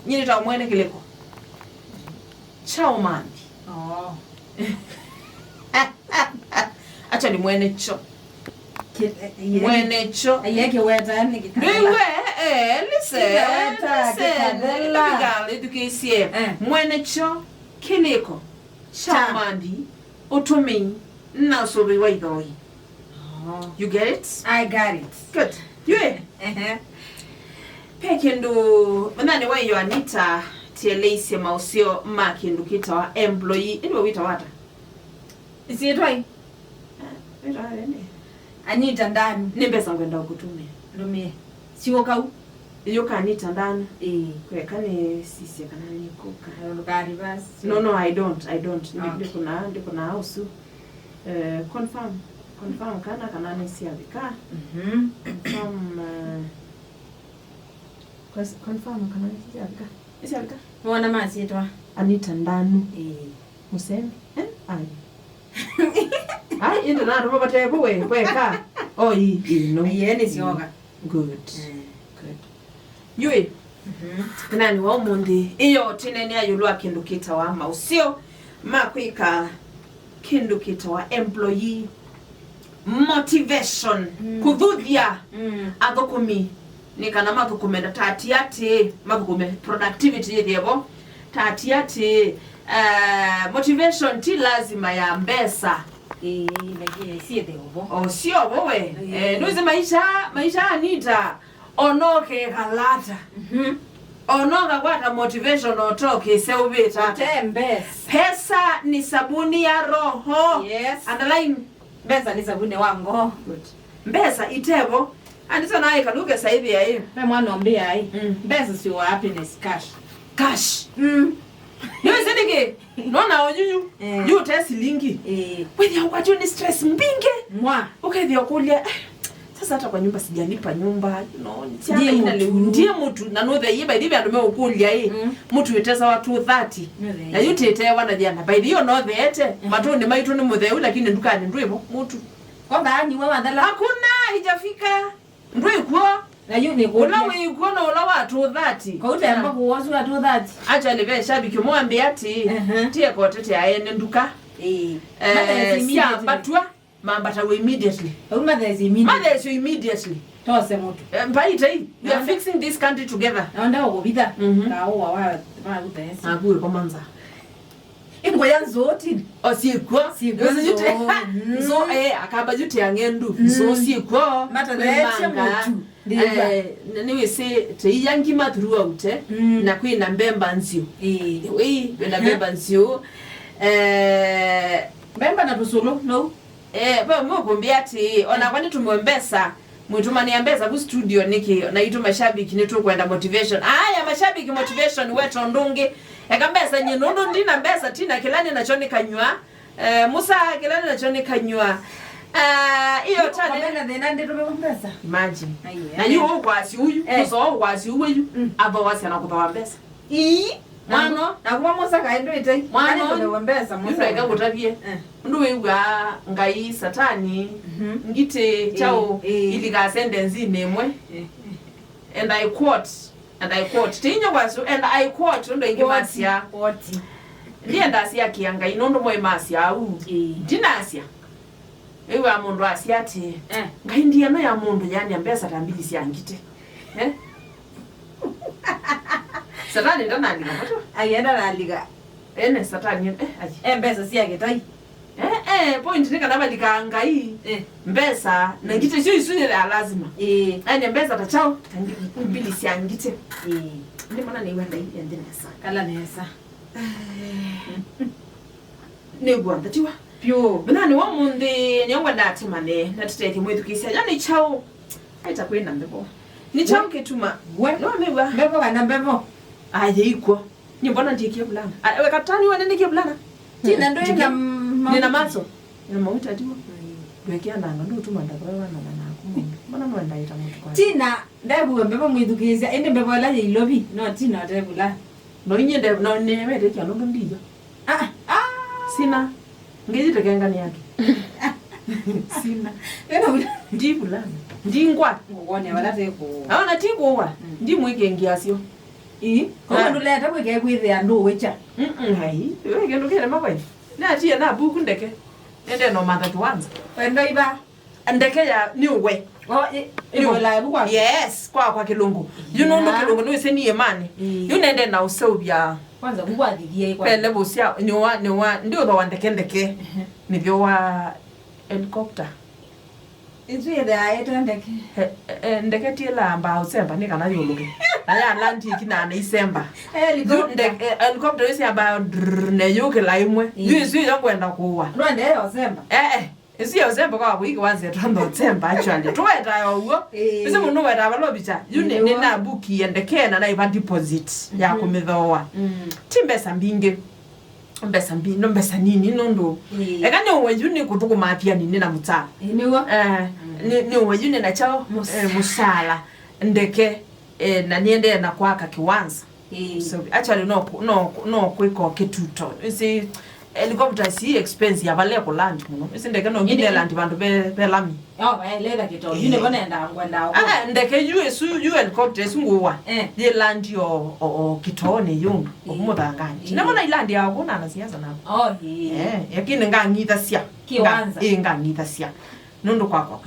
nyine ta mwene kileko chao mandi acha ni mwene cho mwene cho ayeke weta ni listen legal education mwene cho kileko chao mandi otomi na so be wai doi. You get it? I got it. Good. You Pekendo manani wa yo Anita tieleise mausio makindu kita wa employee ndio wita wata. Isi etwai? Anita ndani. Nimbesa ngwenda ukutume. Lumie. Siwo kau. Iyo ka Anita ndani. Kwa kane sisi kana niko ka. Lugari basi. No, I don't. Ndiko na house. Confirm kana nisi abika. Confirm kana nisi abika. Nisi abika. Mwana masi etwa. Anita ndani. Museme? Ai. Ai ndo na roba tebo we ka. Oh no. Yene sioga. Good. Yue. Nani wa mundi. Iyo tinene ayulwa kindu kita wa mausio makwika kindu kita wa employee motivation kuthooa athukumi nikana mathukumenda tatiati mathukume productivity yebo tatiati motivation ti lazima ya mbesa lakini si devo sio wewe ndio maisha Anita onoke galata onoka kwata motivation otoke seubeta tembes pesa ni sabuni ya roho. Yes. Underline pesa ni sabuni wangu. Good. Pesa itebo andisa naye kaluke saivi ya hiyo na mwana ombea hii pesa si happiness cash Yo sedike nona ojuju you test lingi wewe ukwacho ni stress mbinge mwa ukethia kulia sasa hata kwa nyumba sijalipa nyumba ndiye mtu na no the by the ando ukulia mtu yetesa watu 30 na yutete wana jana by the no the ete matone maitu ni mutheu lakini ndukani ndwivo mtu kwamba ni wewe ndala hakuna haijafika ndwikuo na yuni kuna wiko na ula watu 30 kwa utemba kuwazu watu 30 acha leve shabiki mwambe ati tie kotete aende nduka batwa mambata we immediately mother is immediately tose mutu mbaita hii we are fixing this country together naonda ukubitha kaoa wa utesa aguye kwa manza ingoya nzoti osiekwa zojute zo akaba jute yangendu zo siekwa mata leche mutu niwe se teyangi mathuru out na kwina mbemba nzio na mbemba nzio mbemba na tusulu no mwakumbia ati ona kwani tumwembesa mwitumani ambeza ku studio niki na itu mashabiki nitu kwenda motivation aya mashabiki motivation weto ndungi ekambesa nyenondo ndina mbesa tina kilani nachoni kanywa Musa kilani nachoni kanywa iyo tane mbena thina ndito mbesa imagine na yu kwasi uyu muso kwasi uyu aba wasi anakuthawa mbesa mwana na kuba Musa kaendo ite mwana ndo mbesa Musa ngakutavie ndu wewa ngai satani ngite chao iliga sentence nemwe and I quote tinyo kwasu and I quote ndo ingimasia ndiye ndasia kianga inondo moyo masia au dinasia ewa mundu asiati ngai ndiye no ya mundu yani ambesa tambili siangite satani ndo nani ngapato ayenda naliga satani mbesa siagetai point nika naba likangai mbesa na ngite sio isune la lazima yani mbesa tachao mbili siangite ndi maana ni wenda hivi ndine sana kala nesa ne gwanda tiwa pyo bana wa munde nyangwa date mane na tuteke mwetu kisia yani chao aita kwenda mbebo ni chao ketuma no mewa mbebo kana mbebo aje iko ni mbona ndikie bulana we katani wa nene bulana tina ndo ina nina maso ina mauta atiwa wekia ndanga ndo tuma ndakwa wana na kumundu mbona mwenda ita mtu kwa tina ndabu mbebo mwidukizia ende mbebo la ilobi no tina ndebula no nyende no nemete kya ndo ndijo sina ngezi tekengani yake sina ndi bulana ndi ngwa ngone wala teko aona tiko wa ndi mwike ngiasio Kwa nduleta kwike kwithia ndu wicha. Hai. Wewe kendo kile mabwe. Na tia na buku ndeke. Nende no mother to once. Wendo iba. Ndeke ya niwe. Ibo la bukwa. Yes, kwa Kilungu. You know no Kilungu no se ni emani. You nende na usobia. Kwanza bukwa digie kwa. Pele bosia nyowa ndio ndo ndeke. Ni byo wa helicopter. Izwida ayeto ndeke. Ndeke tila amba usemba ni kana yoluke. Na ya Atlantic na Isemba. Helicopter isi aba ne yuke la imwe. Yuzi yokwenda kuwa. Rwende yo semba. Isi yo semba kwa wiki wanze tondo semba actually. Tuweta yo ugo. Isi mundu weta balobicha. Yune nina buki ndeke na iba deposit ya kumithoa. Timbesa mbinge. Mbesa nini nondo. Ekane uwenju ni kutuku mapia nini na mutala. Niwa. Ni uwenju ni na chao musala. Ndeke na niende na kwaka kiwanza. So actually no kwiko kituto. Isi helicopter si expensive abale ko land muno. Isi ndeke no ngine land bantu be lami. Leda kito. Yune bonenda ngwenda. Ndeke yu helicopter sunguwa. Ye land yo kitone yungu. Omudangani. Namona ilandi ya kuna na siasa nabo. Yakini yakini ngangitha sia. Kiwanza. Ngangitha sia. Nondo kwakwa.